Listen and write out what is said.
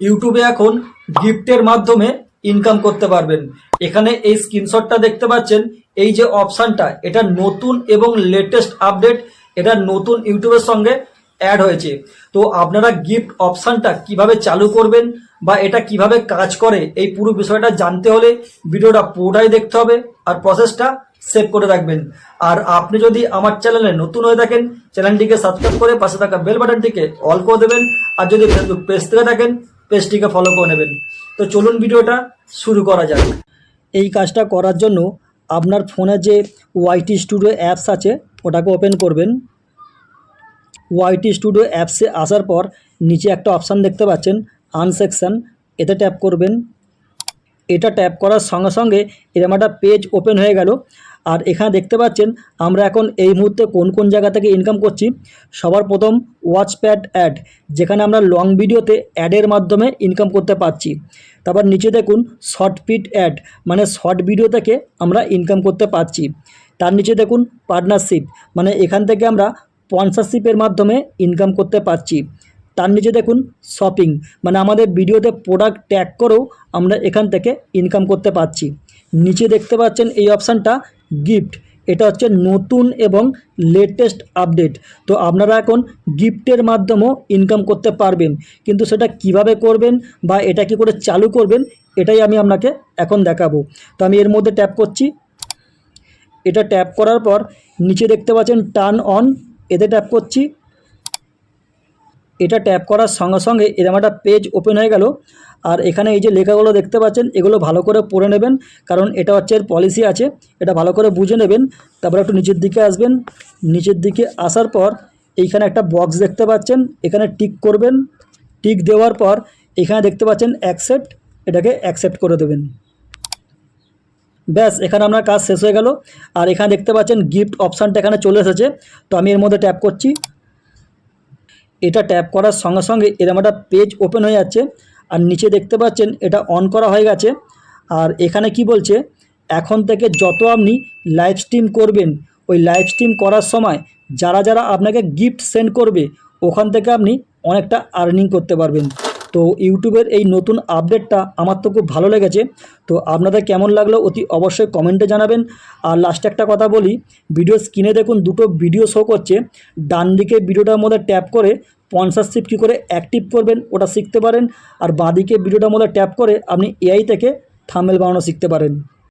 ইউটিউবে এখন গিফটের মাধ্যমে ইনকাম করতে পারবেন। এখানে এই স্ক্রিনশটটা দেখতে পাচ্ছেন, এই যে অপশানটা, এটা নতুন এবং লেটেস্ট আপডেট, এটা নতুন ইউটিউবের সঙ্গে অ্যাড হয়েছে। তো আপনারা গিফট অপশানটা কিভাবে চালু করবেন বা এটা কিভাবে কাজ করে, এই পুরো বিষয়টা জানতে হলে ভিডিওটা পুরোটাই দেখতে হবে আর প্রসেসটা সেভ করে রাখবেন। আর আপনি যদি আমার চ্যানেলে নতুন হয়ে থাকেন, চ্যানেলটিকে সাবস্ক্রাইব করে পাশে থাকা বেল বাটনটিকে অল করে দেবেন। আর যদি ফেসবুক পেজ থেকে থাকেন, পেজটিকে ফলো করে নেবেন। তো চলুন ভিডিওটা শুরু করা যাক। এই কাজটা করার জন্য আপনার ফোনে যে ওয়াইটি স্টুডিও অ্যাপস আছে ওটাকে ওপেন করবেন। ওয়াইটি স্টুডিও অ্যাপসে আসার পর নিচে একটা অপশান দেখতে পাচ্ছেন আনসেকশন, এতে ট্যাপ করবেন। এটা ট্যাপ করার সঙ্গে সঙ্গে এরকম একটা পেজ ওপেন হয়ে গেল। আর এখানে দেখতে পাচ্ছেন আমরা এখন এই মুহূর্তে কোন কোন জায়গা থেকে ইনকাম করছি। সবার প্রথম ওয়াচপ্যাড অ্যাড, যেখানে আমরা লং ভিডিওতে অ্যাডের মাধ্যমে ইনকাম করতে পারছি। তারপর নিচে দেখুন শর্ট ফিট অ্যাড, মানে শর্ট ভিডিও থেকে আমরা ইনকাম করতে পারছি। তার নিচে দেখুন পার্টনারশিপ, মানে এখান থেকে আমরা স্পন্সরশিপের মাধ্যমে ইনকাম করতে পারছি। তার নিচে দেখুন শপিং, মানে আমাদের ভিডিওতে প্রোডাক্ট ট্যাগ করেও আমরা এখান থেকে ইনকাম করতে পারছি। নিচে দেখতে পাচ্ছেন এই অপশানটা গিফট, এটা হচ্ছে নতুন এবং লেটেস্ট আপডেট। তো আপনারা এখন গিফটের মাধ্যমেও ইনকাম করতে পারবেন, কিন্তু সেটা কিভাবে করবেন বা এটা কি করে চালু করবেন এটাই আমি আপনাকে এখন দেখাবো। তো আমি এর মধ্যে ট্যাপ করছি। এটা ট্যাপ করার পর নিচে দেখতে পাচ্ছেন টার্ন অন, এতে ট্যাপ করছি। এটা ট্যাপ করার সঙ্গে সঙ্গে এরকম একটা পেজ ওপেন হয়ে গেল। আর এখানে এই যে লেখাগুলো দেখতে পাচ্ছেন এগুলো ভালো করে পড়ে নেবেন, কারণ এটা হচ্ছে এর পলিসি আছে, এটা ভালো করে বুঝে নেবেন। তারপর একটু নিচের দিকে আসবেন। নিচের দিকে আসার পর এইখানে একটা বক্স দেখতে পাচ্ছেন, এখানে টিক করবেন। টিক দেওয়ার পর এখানে দেখতে পাচ্ছেন অ্যাকসেপ্ট, এটাকে অ্যাকসেপ্ট করে দেবেন। ব্যাস, এখানে আপনার কাজ শেষ হয়ে গেল। আর এখানে দেখতে পাচ্ছেন গিফট অপশানটা এখানে চলে এসেছে। তো আমি এর মধ্যে ট্যাপ করছি। এটা ট্যাপ করার সঙ্গে সঙ্গে এরকম একটা পেজ ওপেন হয়ে যাচ্ছে। আর নিচে দেখতে পাচ্ছেন এটা অন করা হয়ে গেছে। আর এখানে কি বলছে, এখন থেকে যত আপনি লাইভ স্ট্রিম করবেন, ওই লাইভ স্ট্রিম করার সময় যারা যারা আপনাকে গিফট সেন্ড করবে ওখান থেকে আপনি অনেকটা আর্নিং করতে পারবেন। তো ইউটিউবের এই নতুন আপডেটটা আমার তো খুব ভালো লেগেছে। তো আপনাদের কেমন লাগলো অতি অবশ্যই কমেন্টে জানাবেন। আর লাস্টে একটা কথা বলি, ভিডিও স্ক্রিনে দেখুন দুটো ভিডিও শো করছে। ডান দিকে ভিডিওটার মধ্যে ট্যাপ করে স্পন্সরশিপ কী করে অ্যাক্টিভ করবেন ওটা শিখতে পারেন। আর বাঁদিকে ভিডিওটার মধ্যে ট্যাপ করে আপনি এআই থেকে থাম্বনেল বানানো শিখতে পারেন।